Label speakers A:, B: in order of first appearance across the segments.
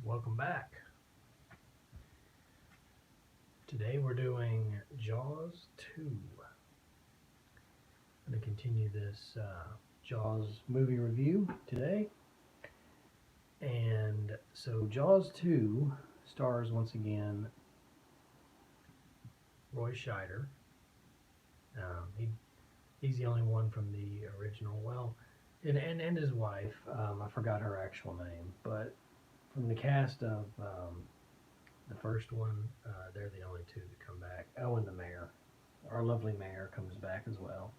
A: Welcome back. Today we're doing Jaws 2. I'm going to continue this Jaws movie review today. And so Jaws 2 stars once again Roy Scheider. He's the only one from the original. Well, and his wife. I forgot her actual name, but from the cast of the first one, they're the only two that come back. Oh, and the mayor. Our lovely mayor comes back as well.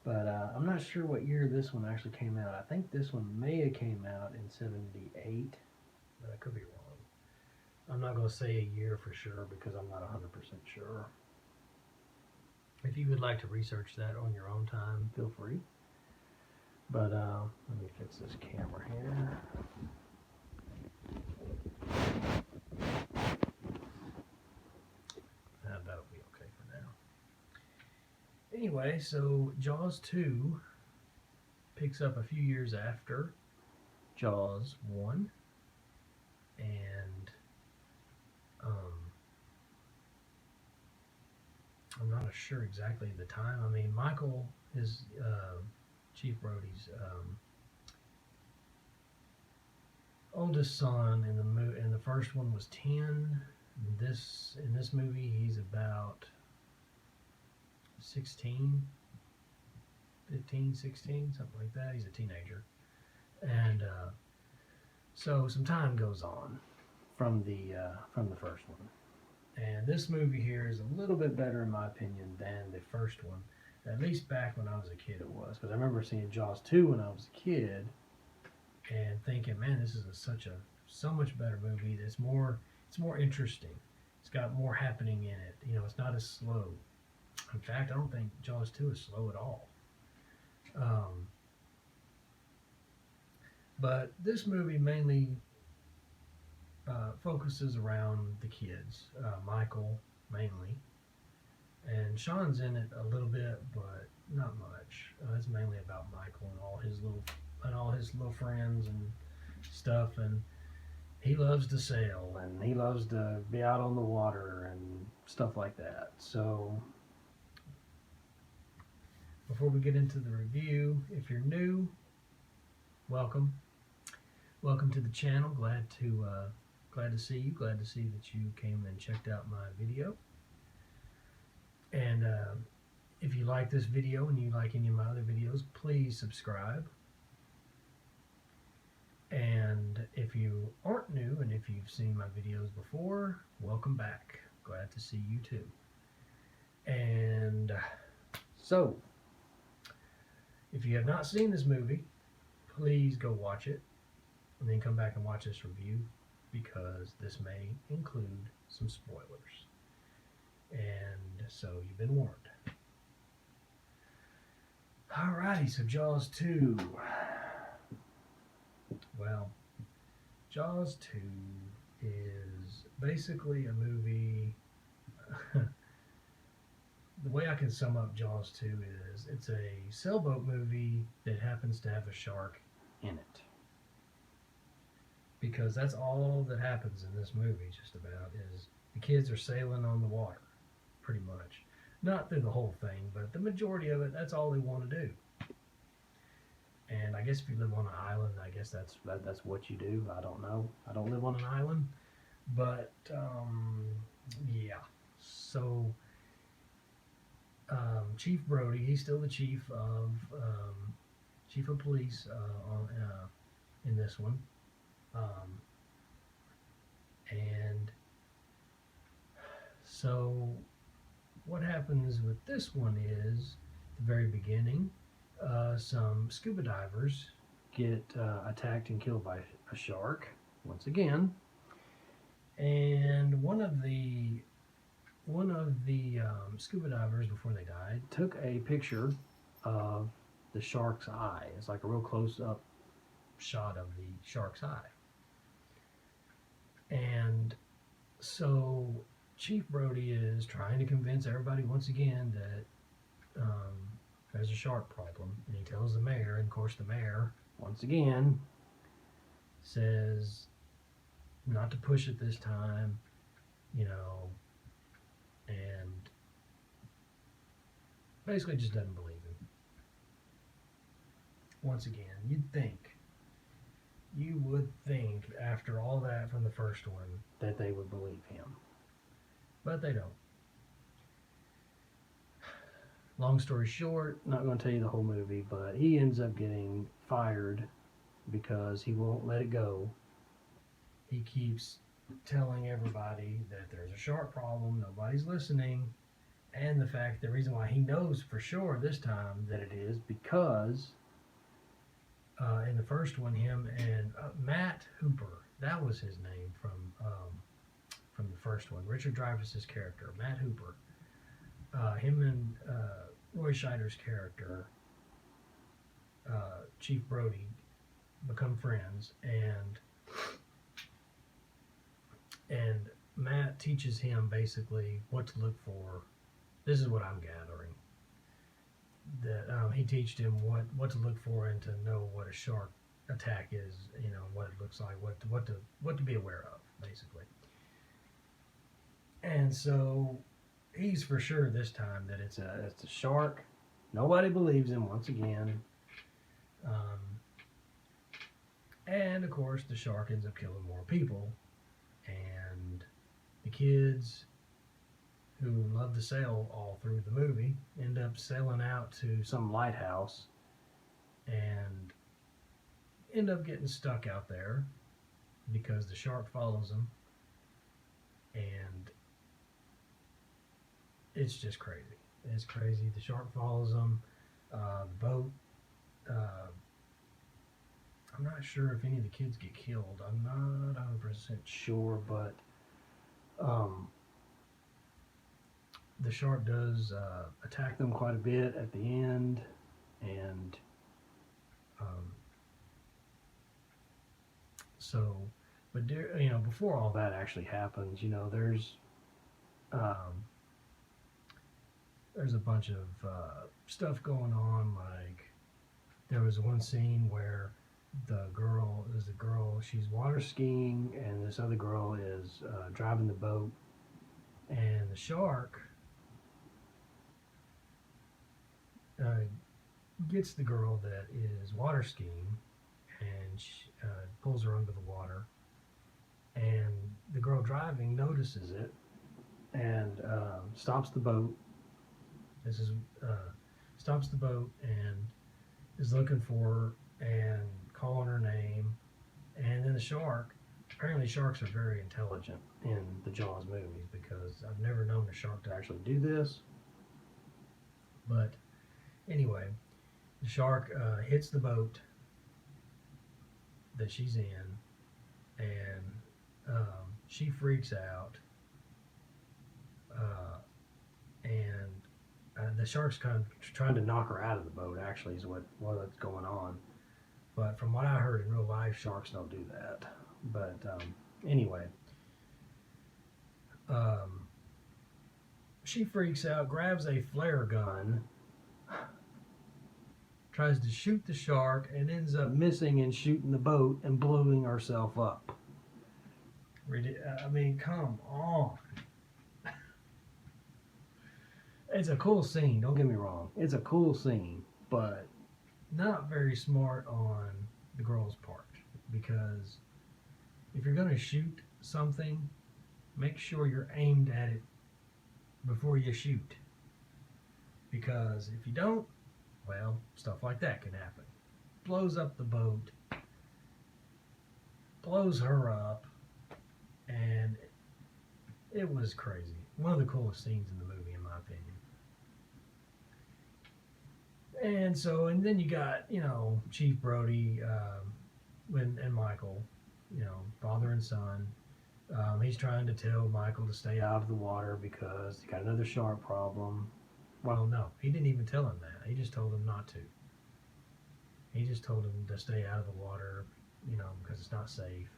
A: But I'm not sure what year this one actually came out. I think this one may have came out in 78, but I could be wrong. I'm not going to say a year for sure because I'm not 100% sure. If you would like to research that on your own time, feel free. But let me fix this camera here. That'll be okay for now. Anyway, so Jaws 2 picks up a few years after Jaws 1, and I'm not sure exactly the time. I mean, Michael is Chief Brody's oldest son. In the first one was 10. In this movie, he's about 16, 15, 16, something like that. He's a teenager, and so some time goes on from the first one. And this movie here is a little bit better, in my opinion, than the first one. At least back when I was a kid, it was. Because I remember seeing Jaws 2 when I was a kid and thinking, man, this is so much better movie. It's more interesting. It's got more happening in it. You know, it's not as slow. In fact, I don't think Jaws 2 is slow at all. But this movie mainly focuses around the kids, Michael mainly, and Sean's in it a little bit, but not much. It's mainly about Michael and all his little friends and stuff, and he loves to sail and he loves to be out on the water and stuff like that. So before we get into the review, if you're new, welcome to the channel. Glad to see you. Glad to see that you came and checked out my video. And if you like this video and you like any of my other videos, please subscribe. And if you aren't new and if you've seen my videos before, welcome back. Glad to see you too. And so, if you have not seen this movie, please go watch it and then come back and watch this review, because this may include some spoilers. And so you've been warned. Alrighty, so Jaws 2. Well, Jaws 2 is basically a movie. The way I can sum up Jaws 2 is it's a sailboat movie that happens to have a shark in it. Because that's all that happens in this movie, just about, is the kids are sailing on the water, pretty much. Not through the whole thing, but the majority of it, that's all they want to do. And I guess if you live on an island, I guess that's what you do. I don't know. I don't live on an island. But, yeah. So, Chief Brody, he's still the chief of police in this one. And so what happens with this one is, at the very beginning, some scuba divers get attacked and killed by a shark once again, and one of the scuba divers, before they died, took a picture of the shark's eye. It's like a real close-up shot of the shark's eye. And so Chief Brody is trying to convince everybody once again that there's a shark problem, and he tells the mayor, and of course the mayor once again says, not to push it this time, you know, and basically just doesn't believe him. Once again, you would think after all that from the first one that they would believe him, but they don't. Long story short, not going to tell you the whole movie, but he ends up getting fired because he won't let it go. He keeps telling everybody that there's a shark problem, nobody's listening, and the reason why he knows for sure this time that it is because in the first one, him and Matt Hooper, that was his name from the first one. Richard Dreyfuss's character, Matt Hooper, him and Roy Scheider's character, Chief Brody, become friends, and Matt teaches him basically what to look for. This is what I'm gathering. That he teaches him what to look for and to know what a shark attack is. You know what it looks like, what to be aware of, basically. And so he's for sure this time that it's a shark. Nobody believes him once again. And of course, the shark ends up killing more people, and the kids who love to sail all through the movie end up sailing out to some lighthouse and end up getting stuck out there because the shark follows them, and it's just crazy. It's crazy. The shark follows them. The boat. I'm not sure if any of the kids get killed. I'm not 100% sure, but the shark does attack them quite a bit at the end, and so, but before all that actually happens, there's a bunch of stuff going on. Like there was one scene where the girl, she's water skiing, and this other girl is driving the boat, and the shark gets the girl that is water skiing, and she, pulls her under the water, and the girl driving notices it and stops the boat. Stops the boat and is looking for her and calling her name, and then the shark. Apparently, sharks are very intelligent in the Jaws movies because I've never known a shark to actually do this. But anyway, the shark hits the boat that she's in, and she freaks out, and the shark's kind of trying to knock her out of the boat. Actually, is what's going on. But from what I heard in real life, sharks don't do that. But anyway, she freaks out, grabs a flare gun, tries to shoot the shark, and ends up missing and shooting the boat and blowing herself up. I mean, come on. It's a cool scene, don't get me wrong. It's a cool scene, but not very smart on the girl's part, because if you're going to shoot something, make sure you're aimed at it before you shoot, because if you don't, well, stuff like that can happen. Blows up the boat, blows her up, and it was crazy. One of the coolest scenes in the movie, in my opinion. And then you got, Chief Brody and Michael, father and son. He's trying to tell Michael to stay out of the water because he got another shark problem. Well, no, he didn't even tell him that. He just told him not to. He just told him to stay out of the water, because it's not safe.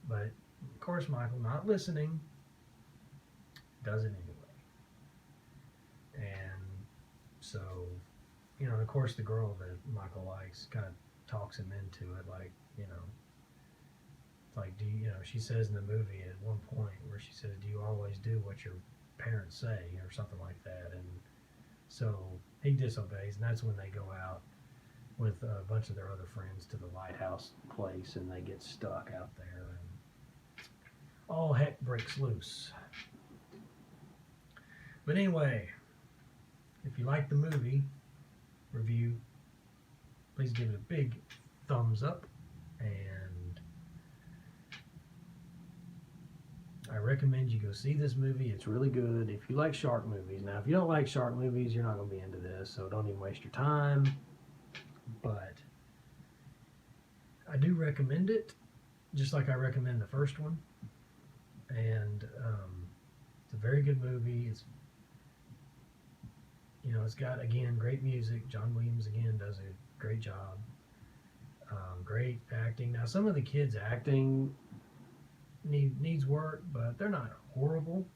A: But, of course, Michael, not listening, does it anyway. And so, of course, the girl that Michael likes kind of talks him into it, like, do you, you know, she says in the movie at one point where she says, "Do you always do what your parents say?" or something like that. And so he disobeys, and that's when they go out with a bunch of their other friends to the lighthouse place, and they get stuck out there, and all heck breaks loose. But anyway, if you like the movie review, please give it a big thumbs up, and I recommend you go see this movie. It's really good if you like shark movies. Now, if you don't like shark movies, you're not going to be into this, so don't even waste your time. But I do recommend it, just like I recommend the first one. And it's a very good movie. It's, you know, it's got, again, great music. John Williams, again, does a great job. Great acting. Now, some of the kids' acting needs work, but they're not horrible.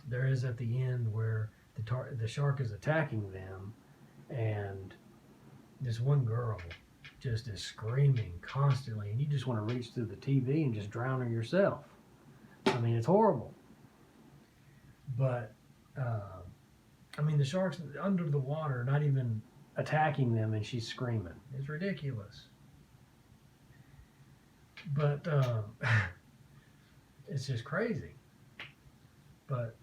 A: There is at the end where the shark is attacking them, and this one girl just is screaming constantly, and you just want to reach through the TV and just drown her yourself. I mean, it's horrible. But I mean, the shark's under the water, not even attacking them, and she's screaming. It's ridiculous. But it's just crazy. But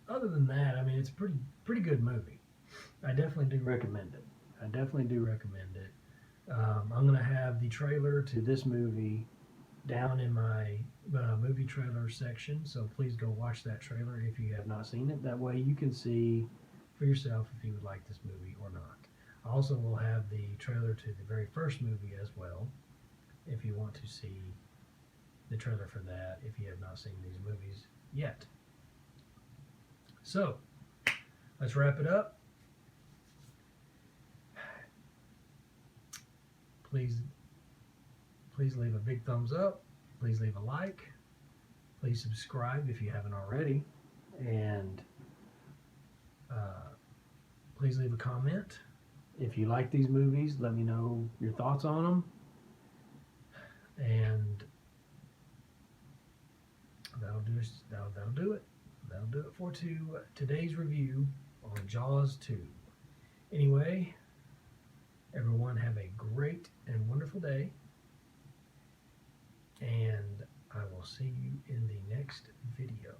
A: other than that, I mean, it's a pretty good movie. I definitely do recommend it. I definitely do recommend it. I'm going to have the trailer to this movie down in my movie trailer section, so please go watch that trailer if you have not seen it. That way you can see for yourself if you would like this movie or not. I also will have the trailer to the very first movie as well, if you want to see the trailer for that if you have not seen these movies yet. So, let's wrap it up. Please leave a big thumbs up. Please leave a like. Please subscribe if you haven't already. And please leave a comment. If you like these movies, let me know your thoughts on them. And that'll do it. That'll do it for today's review on Jaws 2. Anyway, everyone have a great and wonderful day, and I will see you in the next video.